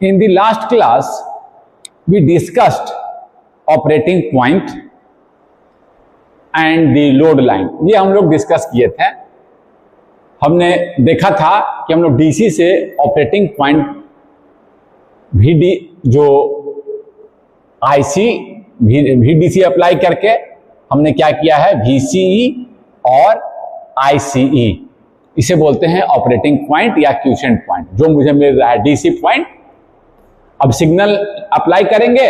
In the last class, we discussed operating point and the load line. ये हम लोग discuss किए थे। हमने देखा था कि हम लोग डीसी से ऑपरेटिंग पॉइंट VD जो आईसी VDC अप्लाई करके हमने क्या किया है, VCE और ICE, इसे बोलते हैं ऑपरेटिंग पॉइंट या क्यूसेंट पॉइंट। जो मुझे मिल रहा है डीसी पॉइंट, अब सिग्नल अप्लाई करेंगे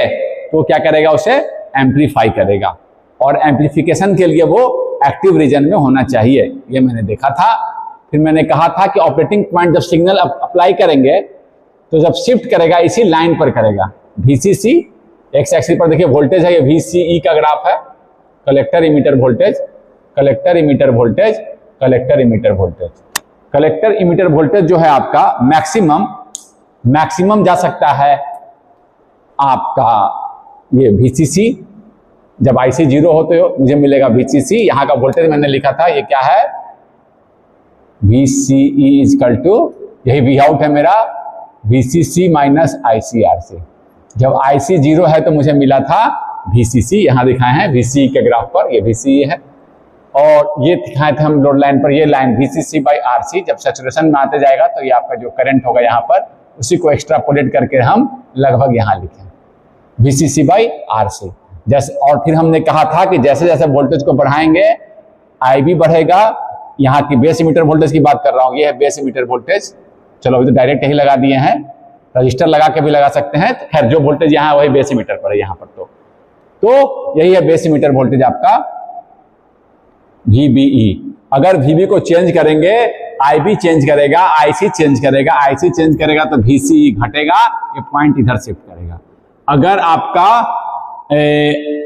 तो क्या करेगा, उसे एम्पलीफाई करेगा, और एम्पलीफिकेशन के लिए वो एक्टिव रीजन में होना चाहिए, ये मैंने देखा था। फिर मैंने कहा था कि ऑपरेटिंग पॉइंट जब सिग्नल अप्लाई करेंगे तो जब शिफ्ट करेगा इसी लाइन पर करेगा, VCC एक्स एक्सिस पर देखिए वोल्टेज है, ये VCE का ग्राफ है, collector emitter voltage, collector emitter voltage, collector emitter voltage. Collector emitter voltage जो है आपका मैक्सिमम जा सकता है आपका ये VCC, जब IC 0 हो तो मुझे मिलेगा VCC। यहां का वोल्टेज मैंने लिखा था, ये क्या है, VCE इक्वल टू, यही V आउट है मेरा, VCC माइनस ICRC। जब IC 0 है तो मुझे मिला था VCC, यहां दिखाए हैं VCE के ग्राफ पर, ये VCE है, और ये दिखाए थे हम लोड लाइन पर, ये लाइन VCC बाई RC। जब सैचुरेशन में आते जाएगा तो ये आपका जो करंट होगा यहाँ पर, उसी को एक्स्ट्रापोलेट करके हम लगभग यहाँ लिखें VCC बाई RC। जैसे, और फिर हमने कहा था कि जैसे जैसे वोल्टेज को बढ़ाएंगे IB बढ़ेगा। यहाँ की बेस इमीटर वोल्टेज की बात कर रहा हूँ, ये है बेस इमीटर वोल्टेज। चलो अभी तो डायरेक्ट यही लगा दिए हैं, रजिस्टर लगा के भी लगा सकते हैं, खैर जो वोल्टेज यहाँ है वही बेस इमीटर पर है यहाँ पर। तो यही है बेस इमीटर वोल्टेज आपका VBE। अगर VB को चेंज करेंगे, IB चेंज करेगा, IC चेंज करेगा, IC चेंज करेगा तो VCE घटेगा, ये पॉइंट इधर शिफ्ट करेगा। अगर आपका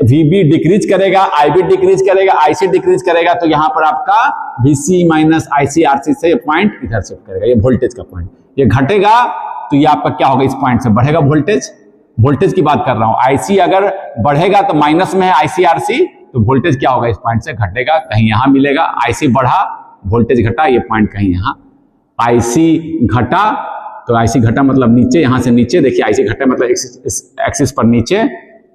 VB डिक्रीज करेगा, IB डिक्रीज करेगा, IC डिक्रीज करेगा, तो यहां पर आपका VCE माइनस ICRC से ये पॉइंट इधर शिफ्ट करेगा, ये वोल्टेज का पॉइंट। ये घटेगा तो ये आपका क्या होगा, इस पॉइंट से बढ़ेगा वोल्टेज, वोल्टेज की बात कर रहा हूं। IC अगर बढ़ेगा तो माइनस में है ICRC, तो वोल्टेज क्या होगा, इस पॉइंट से घटेगा, कहीं यहां मिलेगा। IC बढ़ा, वोल्टेज घटा, ये पॉइंट कहीं यहां। IC घटा तो IC घटा मतलब नीचे, यहां से नीचे देखिए, IC घटा मतलब एक्सिस पर नीचे,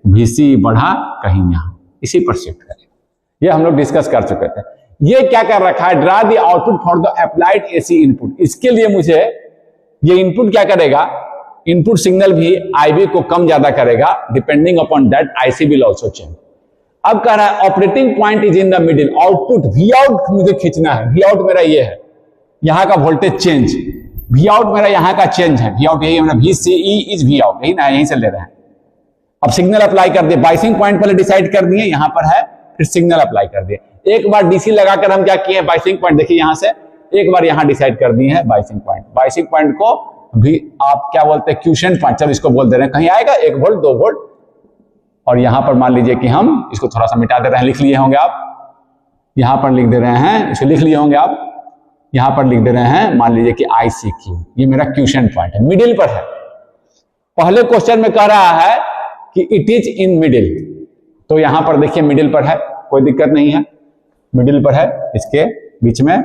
VCE बढ़ा कहीं यहां, इसी पर शिफ्ट करेगा। ये हम लोग डिस्कस कर चुके थे। ये क्या कर रखा है, draw the output for the applied AC input. इसके लिए मुझे ये इनपुट क्या करेगा, इनपुट सिग्नल भी IB को कम ज्यादा करेगा, depending upon that IC will also change. अब कह रहा है operating point is in the middle, output V out मुझे खींचना है। V आउट मेरा ये है, यहां का वोल्टेज चेंज, V आउट मेरा यहां का चेंज है, V आउट यही है, VCE इज V आउट, यही ना, यहीं से ले रहे हैं। अब सिग्नल अप्लाई कर दिए, बाइसिंग पॉइंट पहले डिसाइड कर दिए, यहां पर है, फिर सिग्नल अप्लाई कर दिए। एक बार डीसी लगाकर हम क्या किए, बाइसिंग पॉइंट देखिए यहां से, एक बार यहां डिसाइड कर दिए हैं बाइसिंग पॉइंट। बाइसिंग पॉइंट को भी आप क्या बोलते हैं, क्यूसेंट पॉइंट, चलो इसको बोल दे रहे हैं, कहीं आएगा 1 वोल्ट 2 वोल्ट, और यहां पर मान लीजिए कि हम इसको थोड़ा सा मिटा दे रहे हैं, लिख लिए होंगे आप, यहां पर लिख दे रहे हैं, इसे लिख लिए होंगे आप, यहां पर लिख दे रहे हैं, मान लीजिए कि ICQ, ये मेरा क्यूसेंट पॉइंट है, मिडिल पर है। पहले क्वेश्चन में कह रहा है कि इट इज इन मिडिल, तो यहां पर देखिए मिडिल पर है, कोई दिक्कत नहीं है, मिडिल पर है, इसके बीच में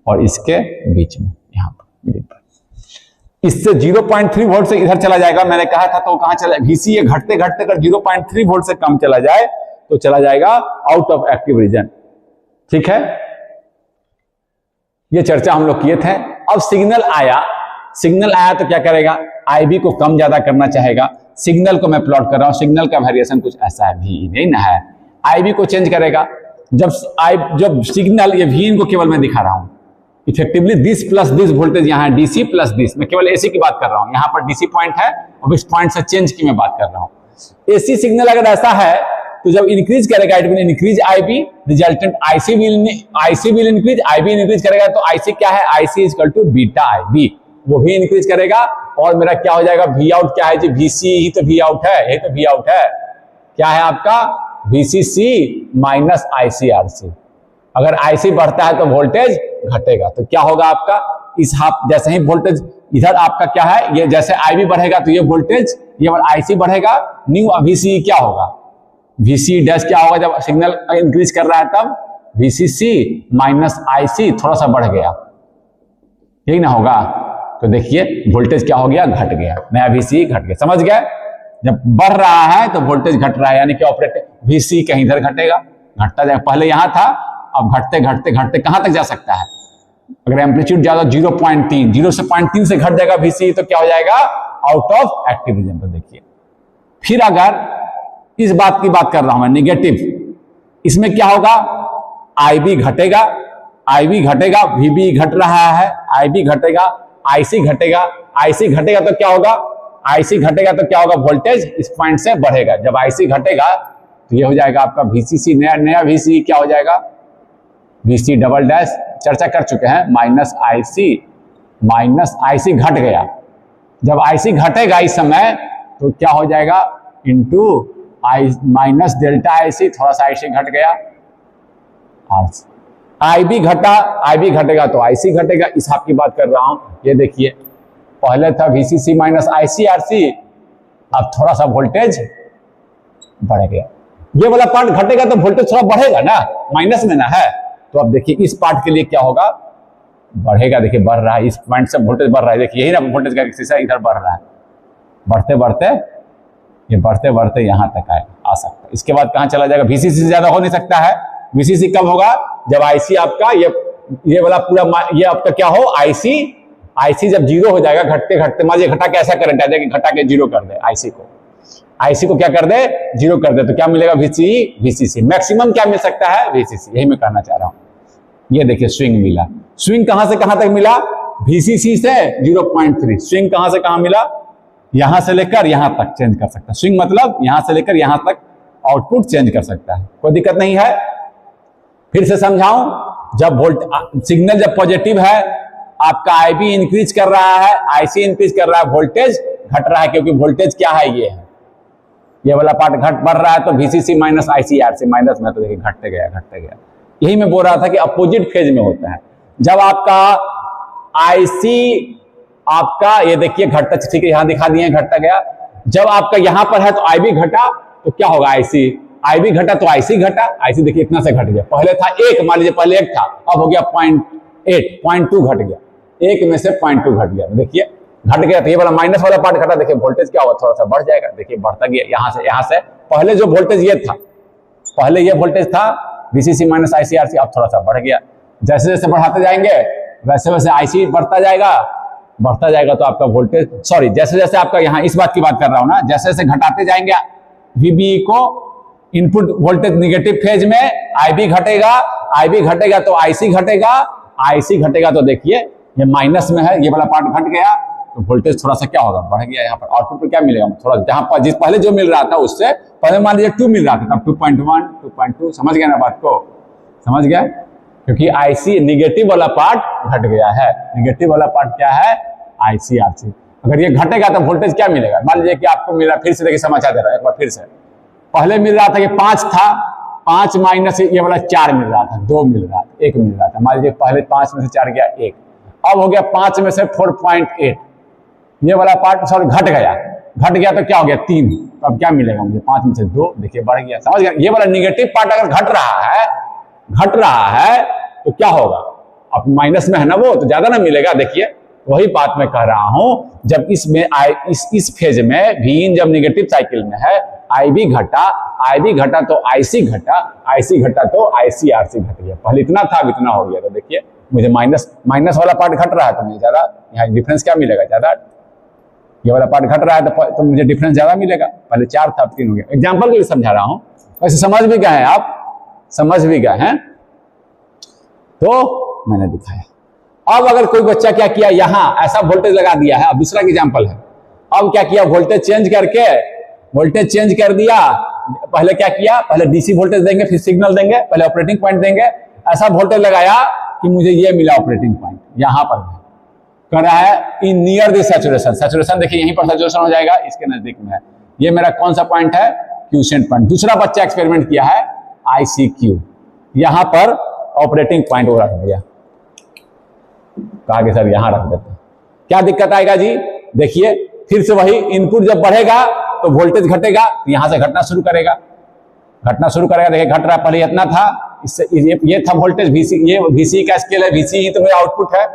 और इसके बीच में, यहां पर मिडिल पर। इससे 0.3 वोल्ट से इधर चला जाएगा, मैंने कहा था, तो कहां चला, VCE घटते घटते अगर 0.3 वोल्ट से कम चला जाए तो चला जाएगा आउट ऑफ एक्टिव रीजन। ठीक है, ये चर्चा हम लोग किए थे। अब सिग्नल आया तो क्या करेगा, IB को कम ज्यादा करना चाहेगा। सिग्नल को मैं प्लॉट कर रहा हूं, सिग्नल का वेरिएशन कुछ ऐसा है, VE नहीं ना है, IB को चेंज करेगा। जब सिग्नल, ये VIN को केवल मैं दिखा रहा हूं, effectively this plus this voltage यहाँ है, DC प्लस दिस, मैं केवल AC की बात कर रहा हूं, यहाँ पर DC पॉइंट है और इस पॉइंट से चेंज की मैं बात कर रहा हूं। AC सिग्नल अगर ऐसा है तो जब इंक्रीज करेगा, it will increase IB, resultant IC will increase, IB increase करेगा तो IC क्या है, IC equal to beta IB, वो भी इंक्रीज करेगा, और मेरा क्या हो जाएगा, V आउट क्या है जी, VCE ही तो V आउट है, यही तो V आउट है, क्या है आपका VCC माइनस ICRC। अगर IC बढ़ता है तो वोल्टेज घटेगा, तो क्या होगा आपका, इस हाफ, जैसे ही वोल्टेज इधर आपका क्या है, ये जैसे IB बढ़ेगा तो ये वोल्टेज, ये IC बढ़ेगा, न्यू VCE क्या होगा, VCE डैश क्या होगा, जब सिग्नल इंक्रीज कर रहा है तब VCC माइनस IC थोड़ा सा बढ़ गया, यही ना होगा, तो देखिए वोल्टेज क्या हो गया, घट गया, नया VCE घट गया। समझ गए? जब बढ़ रहा है तो वोल्टेज घट रहा है, यानी कि ऑपरेटिंग VCE कहीं इधर घटेगा, घटता जाएगा। पहले यहां था, अब घटते घटते घटते कहां तक जा सकता है? अगर एम्पलीट्यूड ज्यादा 0.3, 0 से 0.3 से घट जाएगा VCE तो क्या हो जाएगा, आउट ऑफ एक्टिव रीजन। तो देखिए फिर अगर इस बात की बात कर रहा हूं मैं, निगेटिव, इसमें क्या होगा, IB घटेगा, IB घटेगा, VB घट रहा है, IB घटेगा, IC घटेगा, IC घटेगा तो क्या होगा, IC घटेगा तो क्या होगा, वोल्टेज इस पॉइंट से बढ़ेगा। जब IC घटेगा तो ये हो जाएगा आपका VCC, नया VCE क्या हो जाएगा, VC डबल डैश, चर्चा कर चुके हैं, माइनस IC घट गया। जब IC घटेगा इस समय तो क्या हो जाएगा, इंटू माइनस डेल्टा IC, थोड़ा सा IC घट गया, IB घटा, IB घटेगा तो IC घटेगा। इस हाफ की बात कर रहा हूं। ये देखिए पहले था VCC माइनस ICRC, अब थोड़ा सा वोल्टेज बढ़ गया। ये वाला पार्ट घटेगा तो वोल्टेज थोड़ा बढ़ेगा ना, माइनस में ना है, तो अब देखिए इस पार्ट के लिए क्या होगा, बढ़ेगा। देखिए बढ़ रहा है, इस पॉइंट से वोल्टेज बढ़ रहा है। देखिए यही ना वोल्टेज का एक्सिस है, इधर बढ़ रहा है, बढ़ते बढ़ते ये बढ़ते बढ़ते यहां तक आ सकता है। इसके बाद कहां चला जाएगा, VCC से ज्यादा हो नहीं सकता है। VCC कब होगा, जब IC आपका ये वाला पूरा ये आपका क्या हो, IC जब 0 हो जाएगा, घटते घटते मान लीजिए घटा के ऐसा करंट आ जाए कि घटा के 0 कर दे, IC को क्या कर दे, 0 कर दे, तो क्या मिलेगा, VCC। मैक्सिमम क्या मिल सकता है, VCC। यही मैं कहना चाह रहा हूं। ये देखिए स्विंग मिला, स्विंग कहां से कहां तक मिला, VCC से 0.3। स्विंग कहां से कहां मिला, यहां से लेकर यहां तक चेंज कर सकता है। स्विंग मतलब यहां से लेकर यहां तक आउटपुट चेंज कर सकता है, कोई दिक्कत नहीं है। फिर से समझाऊं, जब सिग्नल जब पॉजिटिव है, आपका IB इंक्रीज कर रहा है, IC इंक्रीज कर रहा है, वोल्टेज घट रहा है, क्योंकि वोल्टेज क्या है, ये वाला पार्ट घट बढ़ रहा है, तो VCC माइनस ICRC माइनस में, तो देखिए घटते गया। यही मैं बोल रहा था कि अपोजिट फेज में होता है। जब आपका IC आपका ये देखिए घटता, ठीक है यहां दिखा दिए घटता गया। जब आपका यहां पर है तो IB घटा तो क्या होगा, IB घटा तो IC घटा। IC देखिए इतना से घट गया, पहले था 1, मान लीजिए पहले 1 था, अब हो गया 0.8, 0.2 घट गया, 1 में से 0.2 घट गया। देखिए घट गया, तो ये वाला माइनस वाला पार्ट घटा, देखिए वोल्टेज क्या हुआ, थोड़ा सा बढ़ जाएगा। देखिए बढ़ता गया, यहां से पहले जो वोल्टेज ये था, पहले ये वोल्टेज था VCC माइनस ICRC, अब थोड़ा सा बढ़ गया। जैसे जैसे बढ़ाते जाएंगे वैसे वैसे IC बढ़ता जाएगा तो आपका वोल्टेज, सॉरी, जैसे जैसे आपका यहाँ इस बात की बात कर रहा हूं ना, जैसे जैसे घटाते जाएंगे VBE को, इनपुट वोल्टेज निगेटिव फेज में IB घटेगा तो IC घटेगा तो देखिए ये माइनस में है, ये वाला पार्ट घट गया तो वोल्टेज थोड़ा सा क्या होगा, बढ़ गया। यहाँ पर आउटपुट पर क्या मिलेगा, थोड़ा जहां पर जिस पहले जो मिल रहा था उससे पहले मान लीजिए 2 मिल रहा था, तब 2.1, 2.2, समझ गया ना बात को, समझ गया। क्योंकि IC निगेटिव वाला पार्ट घट गया है, निगेटिव वाला पार्ट क्या है, ICRC। अगर ये घटेगा तो वोल्टेज क्या मिलेगा, मान लीजिए कि आपको मिला, फिर से देखिए समाचार दे रहा है एक बार फिर से, पहले मिल रहा था कि 5 था, 5 माइनस ये वाला 4 मिल रहा था, 2 मिल रहा था, 1 मिल रहा था, मान लीजिए पहले 5 में से 4 गया 1, अब हो गया 5 में से 4.8, ये वाला पार्ट सॉरी घट गया तो क्या हो गया 3, तो अब क्या मिलेगा मुझे, 5 में से 2, देखिए बढ़ गया, समझ गया। ये वाला निगेटिव पार्ट अगर घट रहा है तो क्या होगा, अब माइनस में है ना वो, तो ज्यादा ना मिलेगा। देखिए वही बात मैं कह रहा हूं, जब इसमें इस फेज में Vin जब निगेटिव साइकिल में है, IB घटा तो IC घटा तो ICRC घट गया। पहले इतना था, अब इतना हो गया, तो देखिए मुझे माइनस वाला पार्ट घट रहा है तो मुझे ज्यादा यहाँ डिफरेंस क्या मिलेगा, ज्यादा। ये वाला पार्ट घट रहा है तो मुझे डिफरेंस ज्यादा मिलेगा, पहले 4 था अब 3 हो गया। एग्जाम्पल के लिए समझा रहा हूं, वैसे समझ भी गए हैं आप, समझ भी गए हैं, तो मैंने दिखाया। अब अगर कोई बच्चा क्या किया, यहां ऐसा वोल्टेज लगा दिया है, अब दूसरा एग्जाम्पल है, अब क्या किया, वोल्टेज चेंज कर दिया। पहले क्या किया, पहले DC वोल्टेज देंगे, फिर सिग्नल देंगे, पहले ऑपरेटिंग पॉइंट देंगे, ऐसा वोल्टेज लगाया कि मुझे ये मिला ऑपरेटिंग पॉइंट, यहां पर कर रहा है इन नियर द सैचुरेशन, देखिए यहीं पर सैचुरेशन हो जाएगा, इसके नजदीक में है। ये मेरा कौन सा पॉइंट है, क्यूसेंट पॉइंट। दूसरा बच्चा एक्सपेरिमेंट किया है ICQ, यहां पर ऑपरेटिंग पॉइंट वो रख दिया, कहा कि सर यहां रख देते, क्या दिक्कत आएगा जी। देखिए फिर से वही, इनपुट जब बढ़ेगा तो वोल्टेज घटेगा, तो यहां से घटना शुरू करेगा। देखिए घट रहा, पहले इतना था, इससे ये था वोल्टेज VC, ये VC का स्केल है, VC ही तो मेरा आउटपुट है,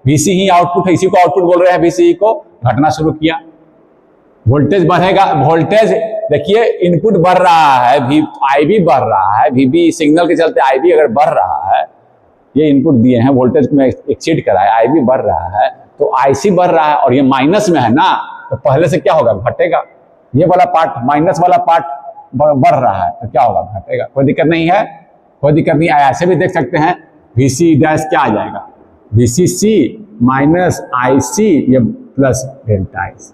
VC ही आउटपुट है, इसी को आउटपुट बोल रहे हैं, VCE को घटना शुरू किया, वोल्टेज बढ़ेगा, वोल्टेज देखिए इनपुट बढ़ रहा है, IB बढ़ रहा है, VB सिग्नल के चलते IB अगर बढ़ रहा है, ये इनपुट दिए हैं, वोल्टेज में एक्सीड करा है, IB बढ़ रहा है तो IC बढ़ रहा है और ये माइनस में है ना, तो पहले से क्या होगा, घटेगा। ये वाला पार्ट माइनस वाला पार्ट बढ़ रहा है तो क्या होगा, घटेगा। कोई दिक्कत नहीं है, कोई दिक्कत नहीं है। ऐसे भी देख सकते हैं VC डैश क्या आ जाएगा, VCC माइनस IC ये प्लस डेल्टा IC।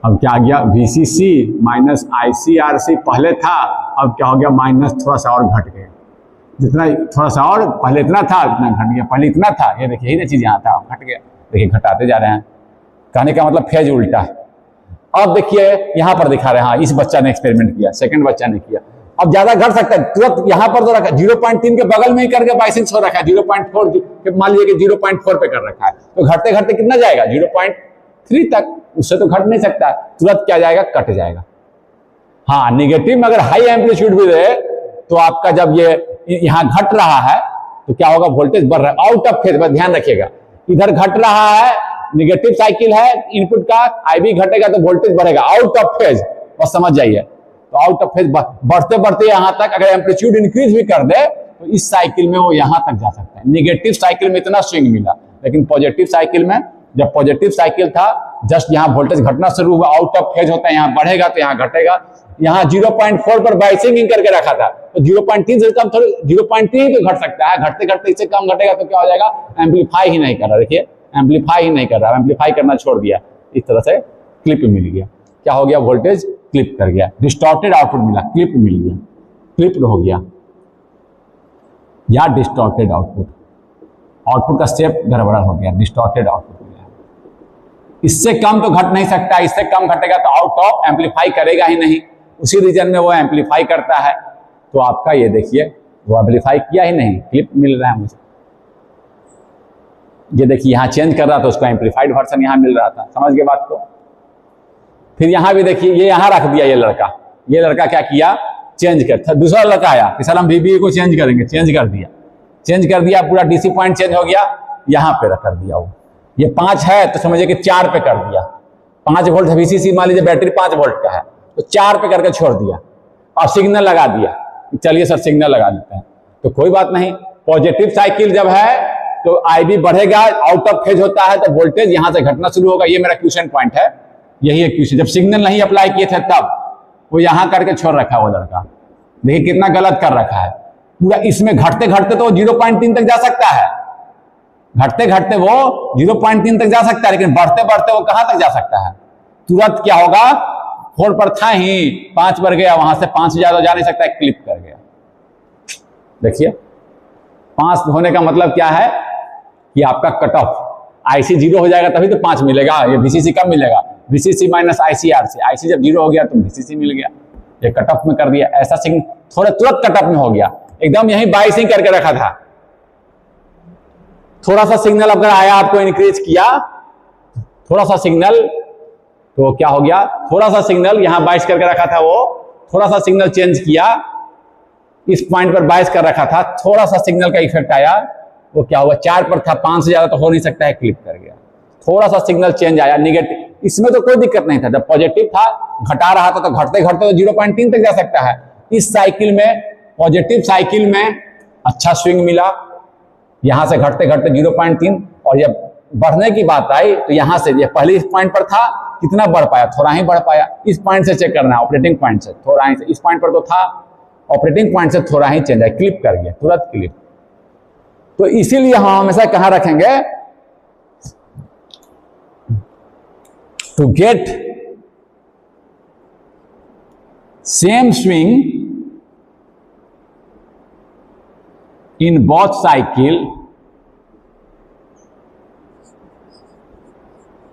अब क्या आ गया, VCC माइनस ICRC पहले था, अब क्या हो गया, माइनस थोड़ा सा और घट गया, जितना थोड़ा सा और पहले इतना था इतना घट गया, पहले इतना था, ये देखिए यही चीज यहाँ था, घट गया, देखिए घटाते जा रहे हैं। कहने का मतलब फेज उल्टा है। अब देखिए यहाँ पर दिखा रहे हैं, हाँ इस बच्चा ने एक्सपेरिमेंट किया, सेकंड बच्चा ने किया। अब ज्यादा घट सकता है, तुरंत यहाँ पर तो रखा 0.3 के बगल में ही करके बाइसेंस हो रखा है, 0.4 मान लीजिए कि 0.4 पे कर रखा है, तो घटते घटते कितना जाएगा, 0.3 तक, उससे तो घट नहीं सकता, तुरंत क्या जाएगा, कट जाएगा। हाँ निगेटिव में अगर हाई एम्पलीट्यूड भी रहे तो आपका जब ये यहाँ घट रहा है तो क्या होगा, वोल्टेज बढ़ रहा है, आउट ऑफ फेज, ध्यान रखिएगा, इधर घट रहा है, निगेटिव साइकिल है इनपुट का, IB घटेगा तो वोल्टेज बढ़ेगा, आउट ऑफ फेज, बस समझ जाइए। तो आउट ऑफ फेज बढ़ते बढ़ते यहां तक अगर एम्पलीट्यूड इंक्रीज भी कर दे तो इस साइकिल में वो यहां तक जा सकता है। निगेटिव साइकिल में इतना स्विंग मिला, लेकिन पॉजिटिव साइकिल में, जब पॉजिटिव साइकिल था जस्ट यहाँ वोल्टेज घटना शुरू हुआ, आउट ऑफ फेज होता है, यहाँ बढ़ेगा तो यहाँ घटेगा। यहाँ 0.4 पर बाइसिंग करके रखा था तो 0.3 से कम थोड़ी, 0.3 ही तो घट सकता है, घटते घटते इससे कम घटेगा तो क्या हो जाएगा, एम्पलीफाई ही नहीं कर रहा। देखिए एम्पलीफाई ही नहीं कर रहा, एम्पलीफाई करना छोड़ दिया, इस तरह से क्लिप मिल गया। क्या हो गया, वोल्टेज क्लिप कर गया, डिस्टॉर्टेड आउटपुट मिला, क्लिप मिल गया, क्लिप हो गया या डिस्टॉर्टेड आउटपुट, आउटपुट का स्टेप गड़बड़ा हो गया, डिस्टॉर्टेड आउटपुट मिला। इससे कम तो घट नहीं सकता, इससे कम घटेगा तो आउट ऑफ एम्पलीफाई करेगा ही नहीं, उसी रीजन में वो एम्पलीफाई करता है। तो आपका ये देखिए वो एम्पलीफाई किया ही नहीं, क्लिप मिल रहा है मुझे। ये देखिए यहाँ चेंज कर रहा था, उसका एम्पलीफाइड वर्जन यहाँ मिल रहा था, समझ गए बात को। फिर यहाँ भी देखिए ये यहाँ रख दिया, ये लड़का क्या किया, चेंज कर, दूसरा लड़का आया कि सर हम VBA को चेंज करेंगे, चेंज कर दिया, पूरा DC पॉइंट चेंज हो गया, यहाँ पे कर दिया। वो ये 5 है तो समझिए कि 4 पे कर दिया, 5 वोल्ट VCC, मान लीजिए बैटरी 5 वोल्ट का है तो 4 पे करके छोड़ दिया और सिग्नल लगा दिया, चलिए सर सिग्नल लगा देते हैं, तो कोई बात नहीं। पॉजिटिव साइकिल जब है तो IB बढ़ेगा, आउट ऑफ फेज होता है तो वोल्टेज यहां से घटना शुरू होगा। ये मेरा क्वेश्चन पॉइंट है, यही है क्वेश्चन। जब सिग्नल नहीं अप्लाई किए थे तब वो यहां करके छोड़ रखा है वो लड़का, देखिए कितना गलत कर रखा है पूरा। इसमें घटते घटते तो 0.3 तक जा सकता है, घटते घटते वो 0.3 तक जा सकता है, लेकिन बढ़ते बढ़ते वो कहां तक जा सकता है, तुरंत क्या होगा, 4 पर था ही 5 पर गया, वहां से 5 से ज्यादा जा नहीं सकता, क्लिप कर गया। देखिए 5 होने का मतलब क्या है कि आपका कट ऑफ IC 0 हो जाएगा तभी तो 5 मिलेगा, ये VCC कब मिलेगा, VCC माइनस ICRC, IC जब 0 हो गया तो VCC मिल गया, ये कट ऑफ में कर दिया। ऐसा सिग्नल थोड़ा तुरंत कट ऑफ में हो गया, एकदम यही बाइसिंग करके रखा था, थोड़ा सा सिग्नल अगर आया आपको इंक्रीज किया, थोड़ा सा सिग्नल तो क्या हो गया, थोड़ा सा सिग्नल यहां बाइस करके रखा था, वो थोड़ा सा सिग्नल चेंज किया, इस पॉइंट पर बाइस कर रखा था, थोड़ा सा सिग्नल का इफेक्ट आया, वो क्या हुआ, 4 पर था, 5 से ज्यादा तो हो नहीं सकता है, क्लिप कर गया। थोड़ा सा सिग्नल चेंज आया निगेटिव, इसमें तो कोई दिक्कत नहीं था, जब पॉजिटिव था घटा रहा था तो घटते घटते तो 0.3 तक जा सकता है। इस साइकिल में, पॉजिटिव साइकिल में अच्छा स्विंग मिला, यहां से घटते घटते 0.3, और जब बढ़ने की बात आई तो यहां से, ये पहले इस पॉइंट पर था, कितना बढ़ पाया, थोड़ा ही बढ़ पाया। इस पॉइंट से चेक करना है, ऑपरेटिंग पॉइंट से थोड़ा ही, इस पॉइंट पर तो था, ऑपरेटिंग पॉइंट से थोड़ा ही चेंज है, क्लिप कर गया, तुरंत क्लिप। तो इसीलिए हम हमेशा कहां रखेंगे, to get same swing in both cycle,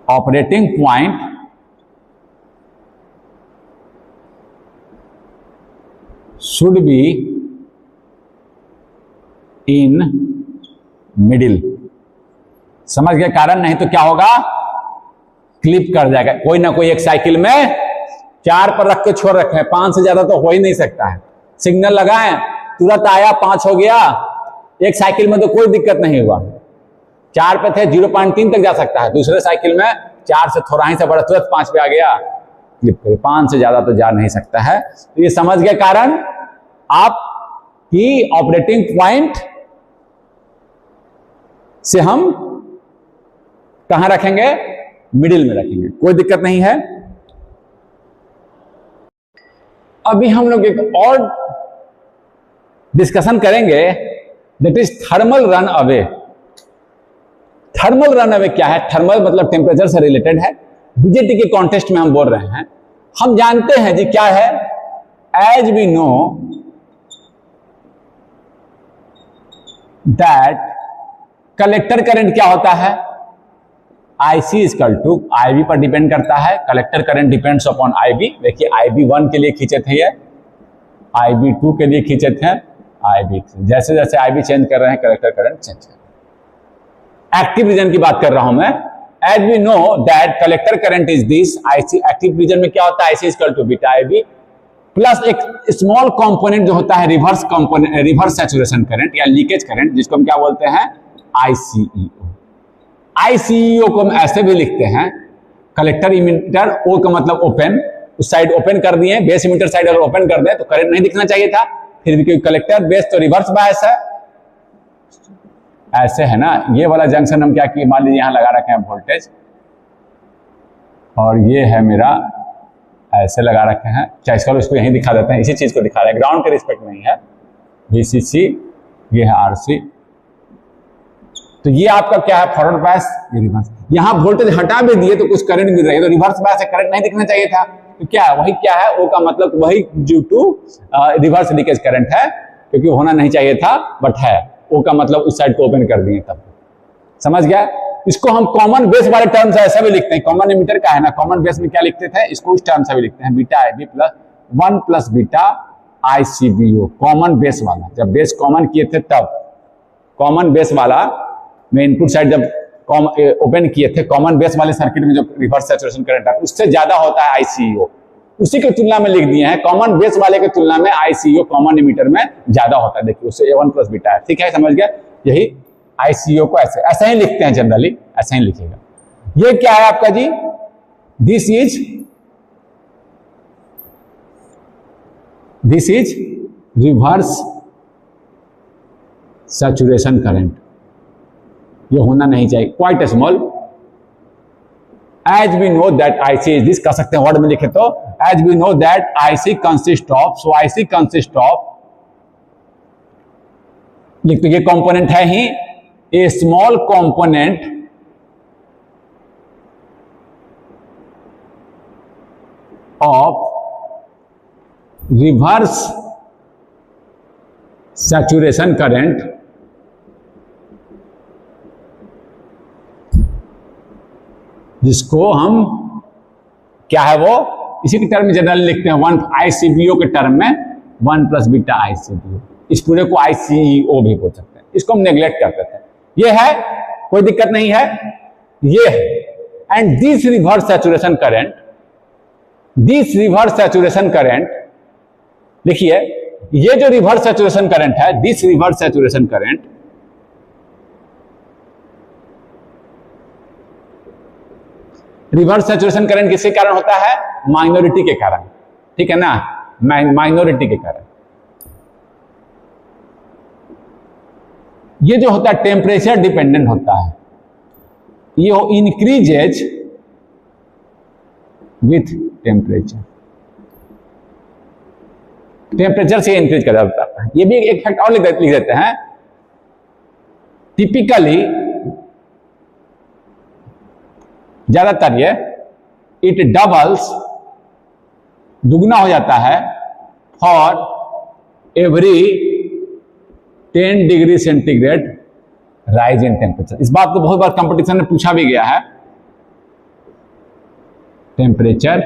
operating point should be in middle। समझ गए कारण, नहीं तो क्या होगा, क्लिप कर जाएगा। कोई ना कोई एक साइकिल में 4 पर रख के छोड़ रखे हैं, 5 से ज्यादा तो हो ही नहीं सकता है। सिग्नल लगाएं, तुरंत आया 5 हो गया, एक साइकिल में तो कोई दिक्कत नहीं हुआ, 4 पे थे 0.3 तक जा सकता है, दूसरे साइकिल में 4 से थोड़ा ही से बड़ा तुरंत 5 पे आ गया, 5 से ज्यादा तो जा नहीं सकता है। तो ये समझ गए कारण आप की ऑपरेटिंग पॉइंट से हम कहां रखेंगे, मिडिल में रखेंगे, कोई दिक्कत नहीं है। अभी हम लोग एक और डिस्कशन करेंगे, that is thermal run away. Thermal run away क्या है? थर्मल मतलब टेम्परेचर से रिलेटेड है, बीजेटी के कॉन्टेस्ट में हम बोल रहे हैं। हम जानते हैं जी क्या है, as we know that collector current क्या होता है, आईसी इक्वल टू आईबी पर डिपेंड करता है। Collector current depends upon IB. देखिए आईबी 1 के लिए खींचे थे, ये आईबी 2 के लिए खींचे थे, आईबी जैसे जैसे आईबी चेंज कर रहे हैं कलेक्टर करंट चेंज कर रहे हैं। एक्टिव रीजन की बात कर रहा हूं मैं। As we know that collector current is this IC. Active region में क्या होता है, IC equal to beta IB plus एक स्मॉल कंपोनेंट जो होता है reverse component, reverse saturation current या लीकेज करंट, जिसको हम क्या बोलते हैं, आईसीईओ। आईसीईओ को हम ऐसे भी लिखते हैं, कलेक्टर इमीटर, ओ का मतलब ओपन, उस साइड ओपन कर दिए, बेस इमीटर साइड अगर ओपन कर दें तो करंट नहीं दिखना चाहिए था, फिर भी क्योंकि कलेक्टर बेस तो रिवर्स बायस है, ऐसे है ना। ये वाला जंक्शन हम क्या किए, मान लीजिए यहां लगा रखे हैं वोल्टेज, और ये है मेरा ऐसे लगा रखे हैं, चाहे इसको यहीं दिखा देते हैं, इसी चीज को दिखा रहे हैं, ग्राउंड के रिस्पेक्ट नहीं है, वीसीसी, ये है आरसी। तो ये आपका क्या है, फॉरवर्ड बायस, ये रिवर्स। यहां वोल्टेज हटा भी दिए तो कुछ करंट मिल रही है, तो रिवर्स बायस से करंट नहीं दिखना चाहिए था, तो क्या है, वही क्या है, ओ का मतलब वही due to reverse leakage current है, क्योंकि होना नहीं चाहिए था बट है। ओ का मतलब उस साइड को ओपन कर दिए तब। समझ गया? इसको हम कॉमन बेस वाले टर्म से ऐसा भी लिखते हैं, कॉमन एमीटर का है ना, कॉमन बेस में क्या लिखते थे, इसको उस टर्म से भी लिखते हैं, beta IB plus 1 plus beta ICBO, common base वाला। जब बेस कॉमन किए थे तब, कॉमन बेस वाला में इनपुट साइड जब ओपन किए थे, कॉमन बेस वाले सर्किट में जो रिवर्स सैचुरेशन करंट है उससे ज्यादा होता है आईसीईओ, उसी की तुलना में लिख दिए हैं, कॉमन बेस वाले की तुलना में आईसीईओ कॉमन एमीटर में ज्यादा होता है। देखिए उससे 1 प्लस बीटा है, ठीक है, समझ गया? यही आईसीईओ को ऐसे ही लिखते हैं, जनरली ऐसे ही लिखेगा। ये क्या है आपका जी, this is reverse saturation current. ये होना नहीं चाहिए, quite small. As we know that IC is this, कह सकते हैं वर्ड में लिखे तो, as we know that IC consist of, so IC consist of, लिख तो ये कंपोनेंट है ही, a small component of reverse saturation current जिसको हम क्या है वो इसी के टर्म में जनरली लिखते हैं 1 आईसीबीओ के टर्म में 1 प्लस बीटा आईसीबीओ। इस पूरे को आईसीईओ भी बोल सकते हैं, इसको हम नेग्लेक्ट कर देते हैं। ये है, कोई दिक्कत नहीं है, ये है। And this reverse saturation current, this reverse saturation current, देखिए ये जो रिवर्स सैचुरेशन करंट है, this reverse saturation current, reverse saturation current किसके कारण होता है, माइनॉरिटी के कारण, ठीक है ना, माइनॉरिटी के कारण। ये जो होता है टेम्परेचर डिपेंडेंट होता है, ये इंक्रीजेज विथ टेम्परेचर, टेम्परेचर से इंक्रीज कर जाता है। ये भी एक फैक्ट और लिख देते हैं, टिपिकली ज्यादातर ये इट डबल्स, दुगना हो जाता है, for every 10 degree centigrade rise in temperature. इस बात को बहुत बार कंपटीशन में पूछा भी गया है। टेम्परेचर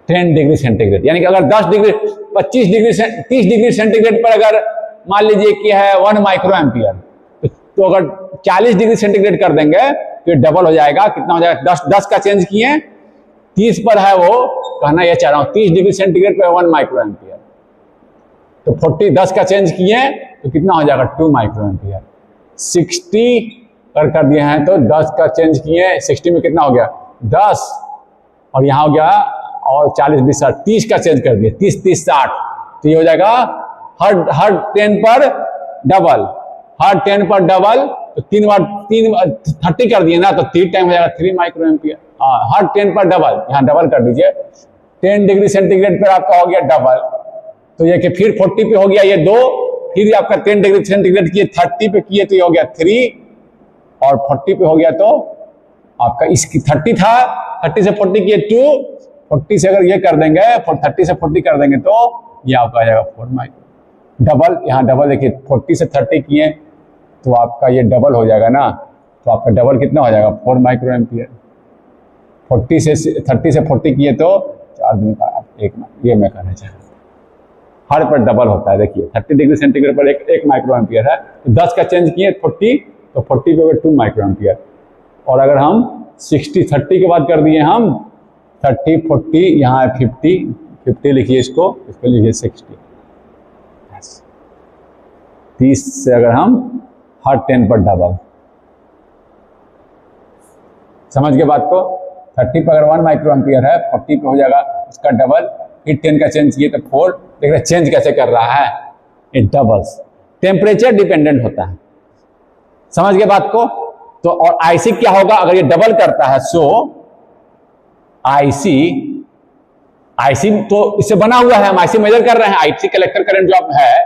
10 डिग्री सेंटीग्रेड, यानी कि अगर 10 डिग्री 25 डिग्री 30 डिग्री सेंटीग्रेड पर अगर मान लीजिए कि है 1 माइक्रो एम्पियर, तो अगर 40 डिग्री सेंटीग्रेड कर देंगे तो डबल हो जाएगा। कितना हो जाएगा, 10 का चेंज किए 30 पर है, वो कहना यह चाह रहा हूं 30 डिग्री सेंटीग्रेड पर 1 माइक्रो एम्पियर, तो 10 का चेंज किए तो कितना हो जाएगा 2 माइक्रो एम्पियर। 60 कर दिए हैं, तो 10 का चेंज किए, 60 में कितना हो गया 10, और यहाँ हो गया और 40 20 60 30 का चेंज कर दिए, 30 30 60, तो ये हो जाएगा हर 10 पर डबल, हर 10 पर डबल, तो 3 बार 30 कर दिए ना, तो 3 टाइम हो जाएगा 3 माइक्रो एम्पियर। हर 10 पर डबल, यहाँ डबल कर दीजिए, 10 डिग्री सेंटीग्रेड पर आपका हो गया डबल, तो ये कि फिर 40 पे हो गया ये 2, फिर आपका 10 डिग्री सेंटीग्रेड किए 30 पे किए तो ये हो गया 3, और 40 पे हो गया तो आपका इसकी 30 था, 30 से 40 किए 2, 40 से अगर ये कर देंगे 30 से 40 कर देंगे तो ये आपका आ जाएगा 4 माइक्रो। डबल, यहाँ डबल देखिए 40 से 30 किए तो आपका ये डबल हो जाएगा ना, तो आपका डबल कितना हो जाएगा 4 माइक्रो एम्पियर। 30 से 40 किए तो 4 दिन का 1, ये मैं कहना चाह रहा हूँ, हर पर डबल होता है। देखिए 30 डिग्री सेंटीग्रेड पर एक माइक्रो एम्पियर है, तो 10 का चेंज किए 40, तो 40 पे 2 माइक्रो एम्पियर। और अगर हम 60 30 के बाद कर दिए हम 30 40, यहाँ है 50 लिखिए, इसको लिखिए 60, 30 से अगर हम हर 10 पर डबल, समझ गए बात को। 30 पर अगर 1 माइक्रो एम्पियर है, 40 पे हो जाएगा उसका डबल, फिर 10 का चेंज किए तो 4। देख रहे चेंज कैसे कर रहा है, ये डबल्स, टेम्परेचर डिपेंडेंट होता है, समझ गए बात को। तो और आईसी क्या होगा अगर ये डबल करता है, सो आईसी तो इससे बना हुआ है, हम आईसी मेजर कर रहे हैं, आईसी कलेक्टर करंट जो है,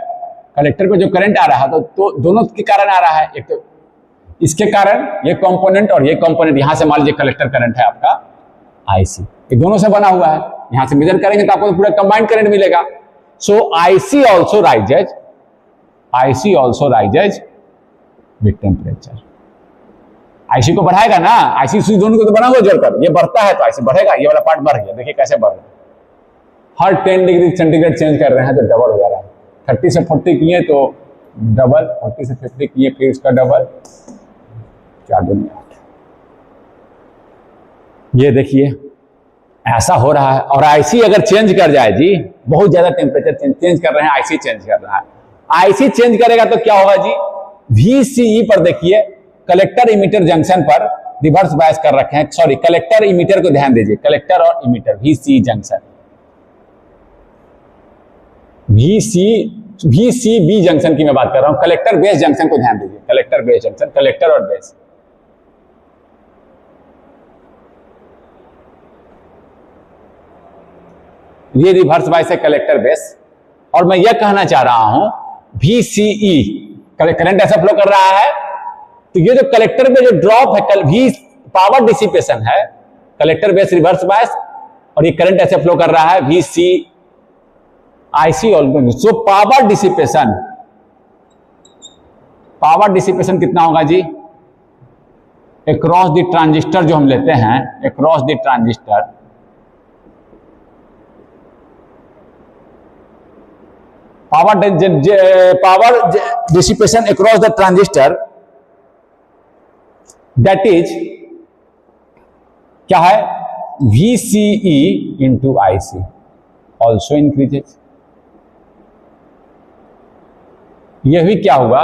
कलेक्टर पे जो करंट आ रहा है तो दोनों के कारण आ रहा है, एक तो इसके कारण ये कंपोनेंट और ये कंपोनेंट, यहां से मान लीजिए कलेक्टर करंट है आपका आईसी, ये दोनों से बना हुआ है, यहां से मेजर करेंगे तो आपको पूरा कंबाइंड करंट मिलेगा। So IC also rises with temperature. IC को बढ़ाएगा ना, आईसी दोनों को तो बना हुआ जोड़कर, ये बढ़ता है तो आईसी बढ़ेगा, ये वाला पार्ट बढ़ गया, देखिए कैसे बढ़ रहा है। हर 10 डिग्री सेंटीग्रेड चेंज कर रहे हैं तो डबल हो जा रहा है। 30 से 40 किए तो डबल, 40 से 50 किए फिर उसका डबल, 4 दूनी 8। ये देखिए ऐसा हो रहा है। और आईसी अगर चेंज कर जाए जी, बहुत ज्यादा टेम्परेचर चेंज कर रहे हैं, आईसी चेंज कर रहा है, आईसी चेंज करेगा तो क्या होगा जी, VCE पर देखिए, कलेक्टर इमीटर जंक्शन पर रिवर्स बायस कर रखे हैं, सॉरी कलेक्टर इमीटर को ध्यान दीजिए, कलेक्टर और emitter VCE junction, VCB junction की मैं बात कर रहा हूं, कलेक्टर बेस जंक्शन को ध्यान दीजिए, कलेक्टर बेस जंक्शन, कलेक्टर और बेस। ये रिवर्स बायस है कलेक्टर बेस। और मैं यह कहना चाह रहा हूं VCE करंट ऐसा फ्लो कर रहा है, तो ये जो कलेक्टर में जो ड्रॉप है पावर डिसिपेशन है, कलेक्टर बेस रिवर्स बायस, और ये करंट ऐसे फ्लो कर रहा है IC also. So power dissipation कितना होगा जी, अक्रॉस द ट्रांजिस्टर जो हम लेते हैं, across the transistor, power dissipation across the transistor, that is क्या है, VCE into IC also increases. यह भी क्या होगा,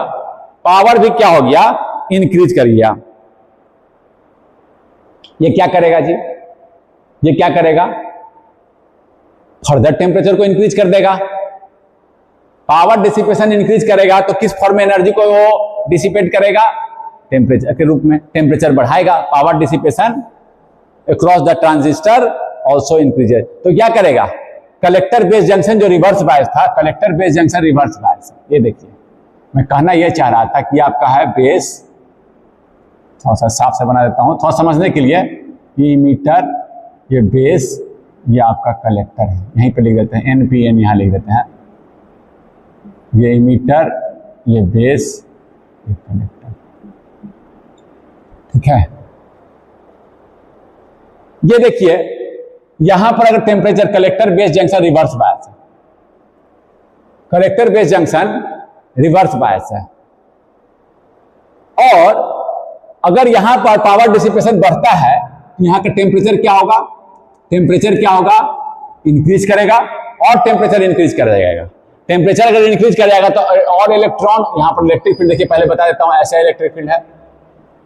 पावर भी क्या हो गया, इंक्रीज कर गया। ये क्या करेगा जी, ये क्या करेगा, फर्दर टेम्परेचर को इंक्रीज कर देगा। पावर डिसिपेशन इंक्रीज करेगा तो किस फॉर्म में एनर्जी को वो डिसिपेट करेगा, टेम्परेचर के रूप में, टेम्परेचर बढ़ाएगा। Power dissipation across the transistor also increases. तो क्या करेगा, कलेक्टर बेस जंक्शन जो रिवर्स बायस था, कलेक्टर बेस जंक्शन रिवर्स बायस, ये देखिए मैं कहना यह चाह रहा था कि आपका है बेस, थोड़ा सा साफ से बना देता हूं थोड़ा समझने के लिए, ये मीटर, ये बेस, ये आपका कलेक्टर है, यहीं पे लिख देते हैं NPN, यहां लिख देते हैं, ये मीटर, ये बेस, ये कलेक्टर, ठीक है। ये देखिए यहां पर अगर temperature, collector base junction reverse bias है, collector base junction reverse bias है, और अगर यहां पर पावर डिसिपेशन बढ़ता है तो यहां का टेम्परेचर क्या होगा, टेम्परेचर क्या होगा, इंक्रीज करेगा, और टेम्परेचर इंक्रीज कर जाएगा। टेम्परेचर अगर इंक्रीज कर जाएगा तो और इलेक्ट्रॉन, यहां पर इलेक्ट्रिक फील्ड देखिए, पहले बता देता हूं, ऐसा इलेक्ट्रिक फील्ड है,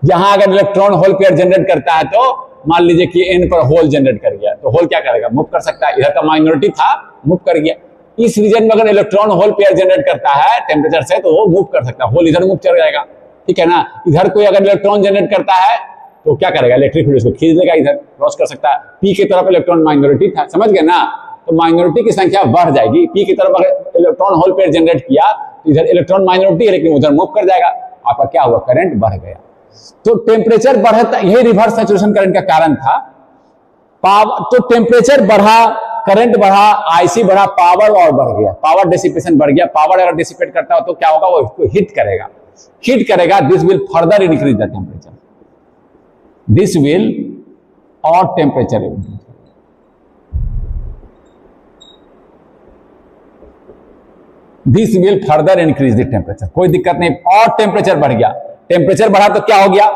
यहां अगर इलेक्ट्रॉन होल पेयर जनरेट करता है तो मान लीजिए कि n पर होल जनरेट कर गया, तो होल क्या करेगा, मूव कर सकता है। इधर का माइनॉरिटी था, मूव कर गया। इस रीजन में अगर इलेक्ट्रॉन होल पेयर जनरेट करता है टेम्परेचर से तो वो मूव कर सकता है, होल इधर मूव चल जाएगा, ठीक है ना। इधर कोई अगर इलेक्ट्रॉन जनरेट करता है तो क्या करेगा, इलेक्ट्रिक फील्ड उसको खींच लेगा, इधर क्रॉस कर सकता है। पी की तरफ इलेक्ट्रॉन माइनॉरिटी था, समझ गए ना, तो माइनॉरिटी की संख्या बढ़ जाएगी। पी की तरफ अगर इलेक्ट्रॉन होल पेयर जनरेट किया तो इधर इलेक्ट्रॉन माइनॉरिटी है लेकिन उधर मूव कर जाएगा, आपका क्या हुआ, करंट बढ़ गया। तो टेम्परेचर बढ़ता, यही रिवर्स सैचुरेशन करंट का कारण था। तो टेम्परेचर बढ़ा, करंट बढ़ा, आईसी बढ़ा, पावर और बढ़ गया, पावर डिसिपेशन बढ़ गया। पावर अगर डिसिपेट करता हो तो क्या होगा, वो इसको हिट करेगा, हिट करेगा। This will further increase the temperature, this will और temperature this will further increase the temperature, कोई दिक्कत नहीं। और टेम्परेचर बढ़ गया, टेम्परेचर बढ़ा तो क्या हो गया,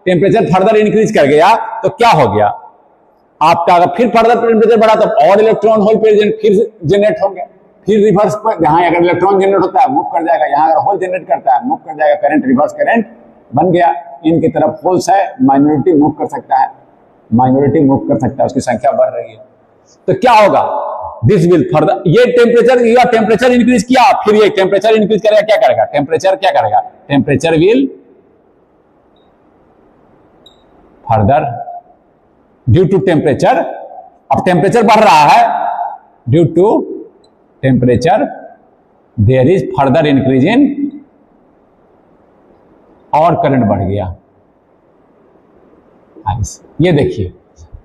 टेम्परेचर फर्दर इंक्रीज कर गया तो क्या हो गया आपका, अगर फिर फर्दर टेम्परेचर बढ़ा तो और इलेक्ट्रॉन होल पेयर फिर जनरेट होंगे, फिर रिवर्स पर यहां अगर इलेक्ट्रॉन जनरेट होता है मूव कर जाएगा, यहां अगर होल जनरेट करता है मूव कर जाएगा, करंट रिवर्स करंट बन गया। इनकी तरफ होल्स है, माइनॉरिटी मूव कर सकता है, माइनॉरिटी मूव कर सकता है, उसकी संख्या बढ़ रही है। तो क्या होगा, दिस विल फर्दर, ये टेम्परेचर इंक्रीज किया, फिर ये टेम्परेचर इंक्रीज करेगा, क्या करेगा, टेम्परेचर क्या करेगा, temperature will further due to temperature. अब टेम्परेचर बढ़ रहा है, due to temperature there is further increase in, और करंट बढ़ गया आईसी। ये देखिए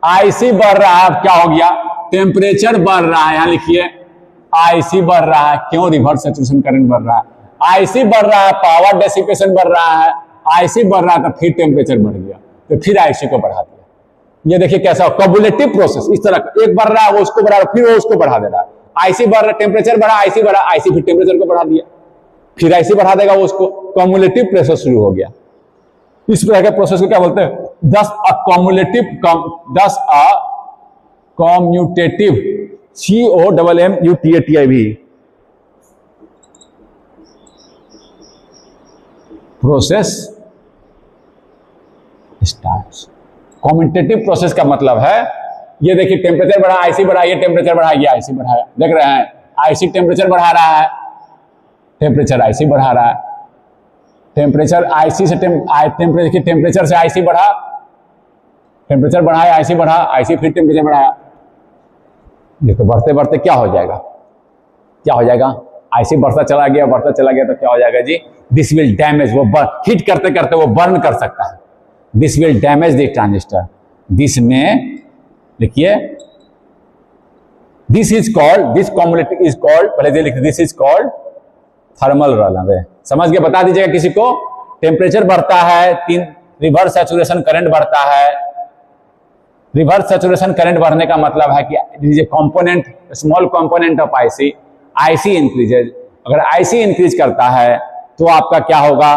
आईसी बढ़ रहा है, क्या हो गया, टेम्परेचर बढ़ रहा है, यहां लिखिए आईसी बढ़ रहा है, क्यों, रिवर्स सैचुरेशन करंट बढ़ रहा है, आईसी बढ़ रहा है, पावर डेसिपेशन बढ़ रहा है, आईसी बढ़ रहा है तो फिर टेम्परेचर बढ़ गया, तो फिर आईसी को बढ़ा दिया। ये देखिए कैसा कम्युलेटिव प्रोसेस, इस तरह एक बढ़ रहा है वो उसको बढ़ा रहा है, फिर वो उसको बढ़ा दे रहा है, आईसी बढ़ रहा है, टेम्परेचर बढ़ा, आईसी बढ़ा, आईसी फिर टेम्परेचर को बढ़ा दिया, फिर आईसी बढ़ा देगा वो उसको, कम्युलेटिव प्रोसेस शुरू हो गया। इस तरह के प्रोसेस को क्या बोलते हैं, दस a commutative, COMMUTATIV process starts. Commutative process का मतलब है, ये देखिए टेम्परेचर बढ़ा, आईसी बढ़ा, ये टेम्परेचर बढ़ा, ये आईसी बढ़ाया, देख रहे हैं, आईसी टेम्परेचर बढ़ा रहा है, टेम्परेचर आईसी बढ़ा रहा है, टेम्परेचर आईसी से टेम्परेचर से आईसी बढ़ा, टेम्परेचर बढ़ाया, आईसी बढ़ा, आईसी फिर टेम्परेचर बढ़ाया, ये तो बढ़ते बढ़ते क्या हो जाएगा, क्या हो जाएगा, आईसी बढ़ता चला गया तो क्या हो जाएगा जी, दिस विल डैमेज, वो हीट करते करते वो बर्न कर सकता है, this will damage the transistor, this में लिखिए, this is called, this cumulative is called, पहले लिखिए, this is called thermal runaway. समझ के बता दीजिएगा किसी को, टेम्परेचर बढ़ता है, रिवर्स सैचुरेशन करंट बढ़ता है। रिवर्स सैचुरेशन करंट बढ़ने का मतलब है कि component, small component of IC, IC increases, अगर आईसी इंक्रीज करता है तो आपका क्या होगा,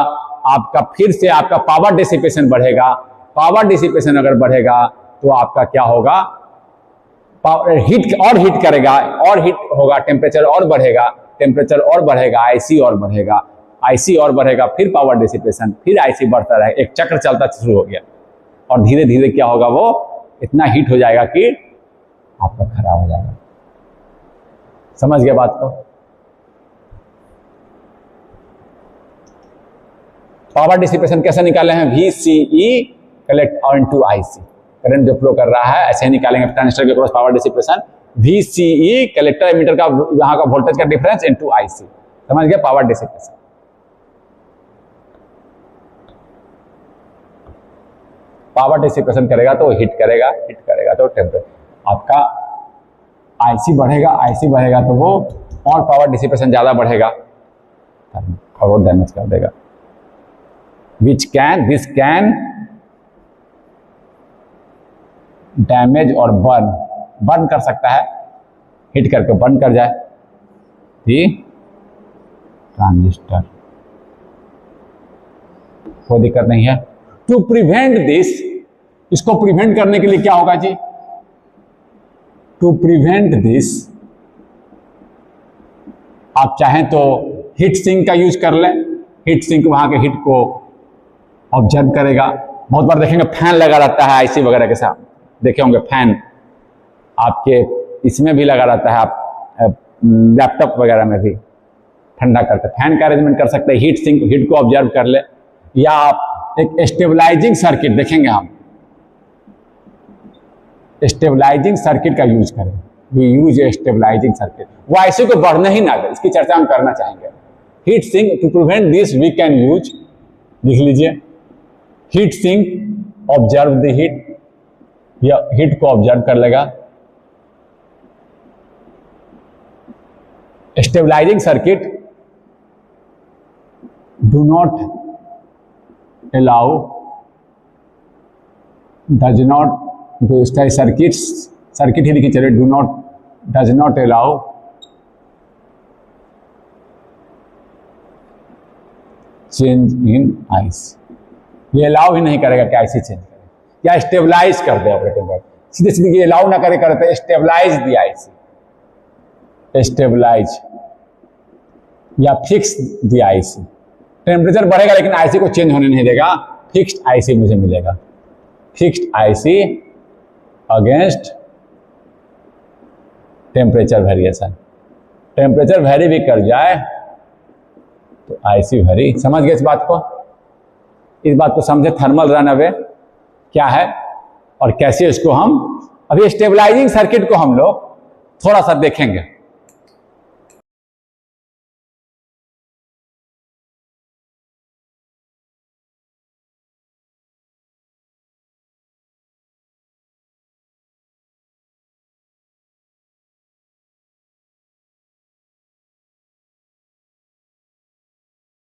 आपका फिर से आपका पावर डिसिपेशन बढ़ेगा, पावर डिसिपेशन अगर बढ़ेगा तो आपका क्या होगा, हीट करेगा, और हीट होगा, टेम्परेचर और बढ़ेगा, टेम्परेचर और बढ़ेगा, आईसी और बढ़ेगा, आईसी और बढ़ेगा, फिर पावर डिसिपेशन, फिर आईसी बढ़ता रहेगा, एक चक्र चलता शुरू हो गया, और धीरे धीरे क्या होगा, वो इतना हीट हो जाएगा कि आपका खराब हो जाएगा। समझ गए बात को। पावर डिसिपेशन कैसे निकाले हैं, VCE collect on to IC, current जो फ्लो कर रहा है ऐसे ही निकालेंगे, ट्रांजिस्टर के cross power dissipation, VCE collector emitter का यहां का वोल्टेज का डिफरेंस इनटू आईसी, समझ गए, पावर डिसिपेशन। पावर डिसिपेशन करेगा तो हिट करेगा तो टेम्परेचर आपका आईसी बढ़ेगा तो वो और पावर डिसिपेशन ज्यादा बढ़ेगा और डैमेज कर देगा, दिस कैन डैमेज और बर्न कर सकता है, हिट करके बर्न कर जाए ट्रांजिस्टर, कोई दिक्कत नहीं है। टू प्रिवेंट दिस, इसको प्रिवेंट करने के लिए क्या होगा जी, टू प्रिवेंट दिस आप चाहें तो हीट सिंक का यूज कर लें, हीट सिंक वहां के हीट को ऑब्जर्व करेगा, बहुत बार देखेंगे फैन लगा रहता है आईसी वगैरह के साथ, देखे होंगे फैन आपके इसमें भी लगा रहता है, आप लैपटॉप वगैरह में भी ठंडा करते, फैन का अरेंजमेंट कर सकते हैं, हीट सिंक, हीट को ऑब्जर्व कर ले। या आप एक स्टेबलाइजिंग सर्किट देखेंगे, हम स्टेबलाइजिंग सर्किट का यूज करें, we use a stabilising circuit, वो आईसी को बढ़ने ही ना दे, इसकी चर्चा हम करना चाहेंगे। Heat sink, to prevent this we can use, लिख लीजिए, heat sink observe the heat, या हीट को ऑब्जर्व कर लेगा। Stabilising circuit do not allow, does not, जो इसका सर्किट ही लिखी चलिए, does not allow change in IC, ये अलाउ ही नहीं करेगा कि आईसी चेंज करे, या स्टेबलाइज कर दे ऑपरेटिंग पॉइंट, सीधे सीधे ये अलाउ ना करे, करते स्टेबलाइज दी आईसी, स्टेबलाइज या फिक्स दी आईसी। टेम्परेचर बढ़ेगा लेकिन आईसी को चेंज होने नहीं देगा, फिक्स्ड आईसी मुझे मिलेगा, fixed IC against temperature variation. Temperature vary भी कर जाए तो आईसी वेरी। समझ गए इस बात को? इस बात को समझे, थर्मल रन अवे क्या है और कैसे इसको हम, अभी स्टेबलाइजिंग सर्किट को हम लोग थोड़ा सा देखेंगे।